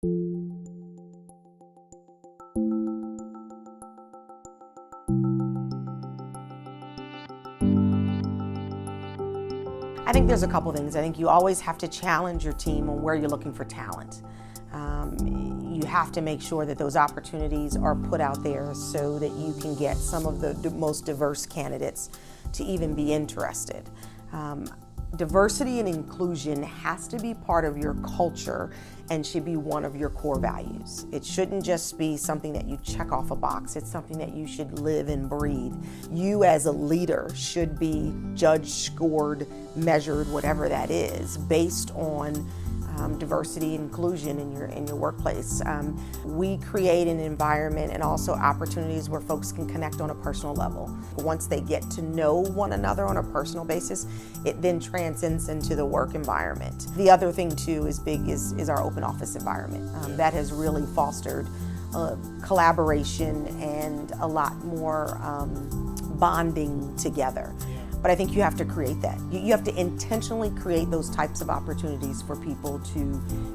I think there's a couple things. I think you always have to challenge your team on where you're looking for talent. You have to make sure that those opportunities are put out there so that you can get some of the most diverse candidates to even be interested. Diversity and inclusion has to be part of your culture and should be one of your core values. It shouldn't just be something that you check off a box. It's something that you should live and breathe. You as a leader should be judged, scored, measured, whatever that is, based on diversity and inclusion in your workplace. We create an environment and also opportunities where folks can connect on a personal level. Once they get to know one another on a personal basis, it then transcends into the work environment. The other thing too is big is our open office environment. That has really fostered collaboration and a lot more bonding together. But I think you have to create that. You have to intentionally create those types of opportunities for people to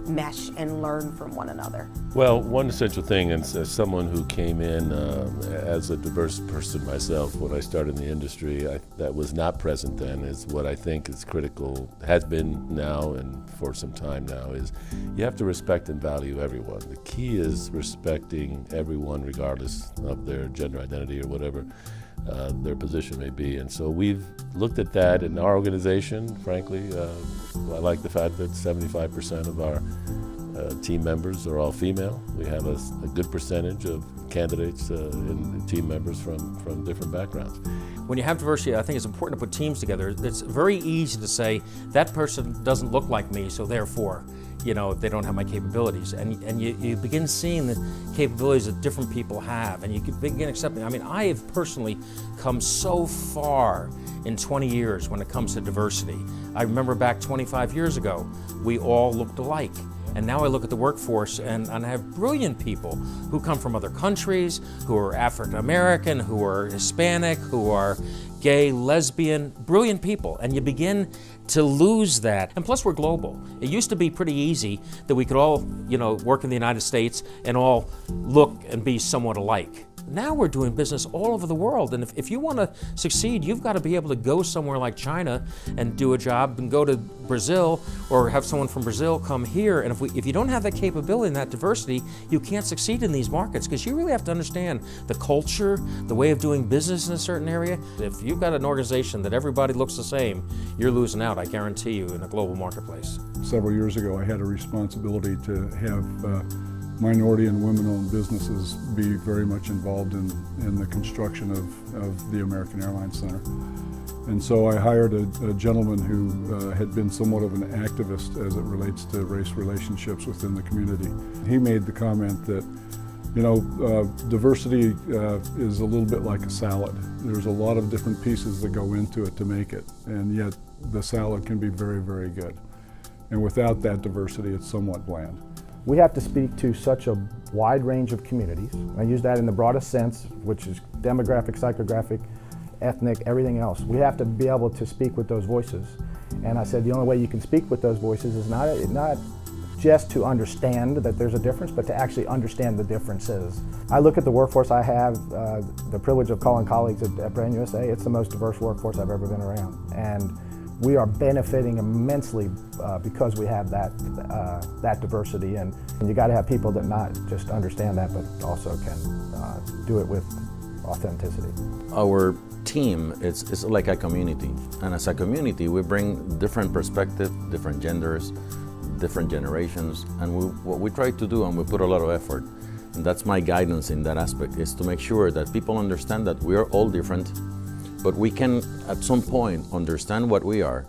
mesh and learn from one another. Well, one essential thing, and as someone who came in as a diverse person myself when I started in the industry, that was not present then, is what I think is critical, has been now and for some time now, is you have to respect and value everyone. The key is respecting everyone regardless of their gender identity or whatever their position may be. And so we've looked at that in our organization, frankly. I like the fact that 75% of our team members are all female. We have a good percentage of candidates and team members from different backgrounds. When you have diversity, I think it's important to put teams together. It's very easy to say, that person doesn't look like me, so therefore, they don't have my capabilities. And you begin seeing the capabilities that different people have, and you can begin accepting. I mean, I have personally come so far in 20 years when it comes to diversity. I remember back 25 years ago, we all looked alike. And now I look at the workforce and I have brilliant people who come from other countries, who are African American, who are Hispanic, who are gay, lesbian, brilliant people. And you begin to lose that. And plus we're global. It used to be pretty easy that we could all, work in the United States and all look and be somewhat alike. Now we're doing business all over the world, and if you want to succeed, you've got to be able to go somewhere like China and do a job, and go to Brazil or have someone from Brazil come here. And if you don't have that capability and that diversity, you can't succeed in these markets, because you really have to understand the culture, the way of doing business in a certain area. If you've got an organization that everybody looks the same, you're losing out, I guarantee you, in a global marketplace. Several years ago, I had a responsibility to have minority and women-owned businesses be very much involved in the construction of the American Airlines Center. And so I hired a gentleman who had been somewhat of an activist as it relates to race relationships within the community. He made the comment that, diversity is a little bit like a salad. There's a lot of different pieces that go into it to make it, and yet the salad can be very, very good. And without that diversity, it's somewhat bland. We have to speak to such a wide range of communities. I use that in the broadest sense, which is demographic, psychographic, ethnic, everything else. We have to be able to speak with those voices. And I said the only way you can speak with those voices is not just to understand that there's a difference, but to actually understand the differences. I look at the workforce I have, the privilege of calling colleagues at Brand USA, it's the most diverse workforce I've ever been around. And we are benefiting immensely because we have that diversity, and you got to have people that not just understand that, but also can do it with authenticity. Our team is like a community, and as a community we bring different perspectives, different genders, different generations, and what we try to do, and we put a lot of effort, and that's my guidance in that aspect, is to make sure that people understand that we are all different, but we can, at some point, understand what we are,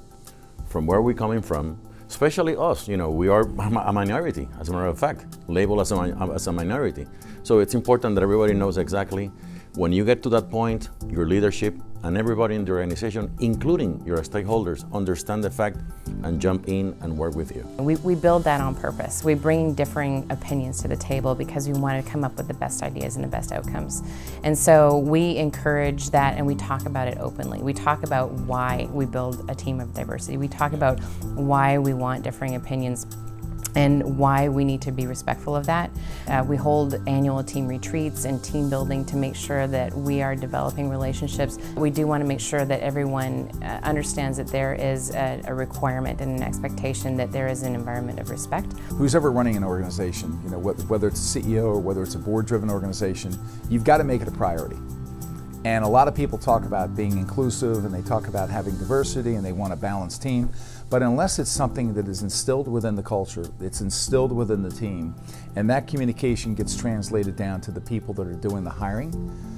from where we're coming from, especially us. We are a minority, as a matter of fact, labeled as a minority. So it's important that everybody knows exactly, when you get to that point, your leadership and everybody in the organization, including your stakeholders, understand the fact and jump in and work with you. We build that on purpose. We bring differing opinions to the table because we want to come up with the best ideas and the best outcomes. And so we encourage that, and we talk about it openly. We talk about why we build a team of diversity. We talk about why we want differing opinions. and why we need to be respectful of that. We hold annual team retreats and team building to make sure that we are developing relationships. We do want to make sure that everyone understands that there is a requirement and an expectation that there is an environment of respect. Who's ever running an organization, you know, whether it's a CEO or whether it's a board-driven organization, you've got to make it a priority. And a lot of people talk about being inclusive and they talk about having diversity and they want a balanced team. But unless it's something that is instilled within the culture, it's instilled within the team, and that communication gets translated down to the people that are doing the hiring,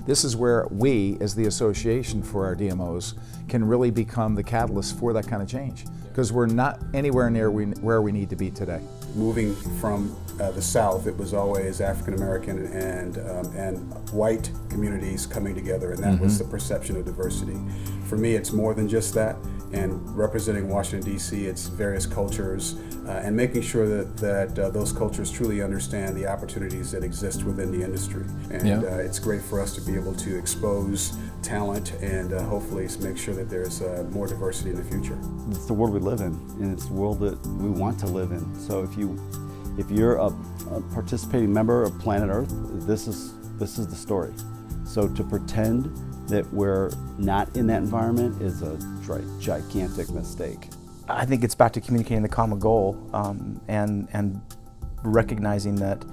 this is where we, as the association for our DMOs, can really become the catalyst for that kind of change. Because we're not anywhere near where we need to be today. Moving from the South, it was always African American and white communities coming together, and that was the perception of diversity. For me, it's more than just that, and representing Washington, D.C., it's various cultures, and making sure that those cultures truly understand the opportunities that exist within the industry. And it's great for us to be able to expose talent and hopefully make sure that there's more diversity in the future. It's the world we live in, and it's the world that we want to live in. So if you're a participating member of planet Earth, this is the story. So to pretend that we're not in that environment is a gigantic mistake. I think it's back to communicating the common goal and recognizing that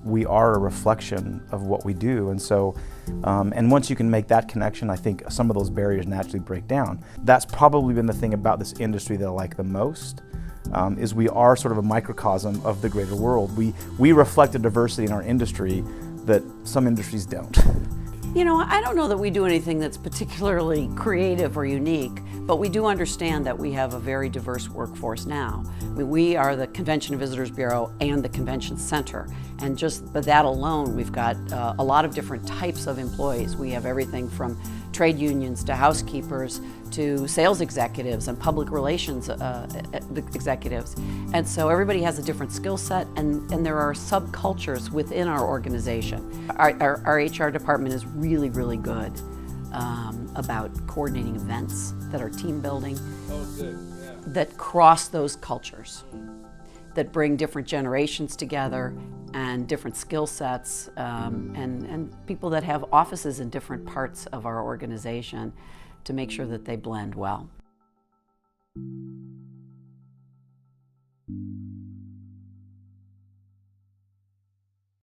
we are a reflection of what we do. And so, and once you can make that connection, I think some of those barriers naturally break down. That's probably been the thing about this industry that I like the most, is we are sort of a microcosm of the greater world. We reflect a diversity in our industry that some industries don't. You know, I don't know that we do anything that's particularly creative or unique, but we do understand that we have a very diverse workforce now. I mean, we are the Convention and Visitors Bureau and the Convention Center, and just by that alone, we've got a lot of different types of employees. We have everything from trade unions to housekeepers to sales executives and public relations executives. And so everybody has a different skill set, and there are subcultures within our organization. Our HR department is really, really good about coordinating events that are team building, that cross those cultures, that bring different generations together and different skill sets, and people that have offices in different parts of our organization to make sure that they blend well.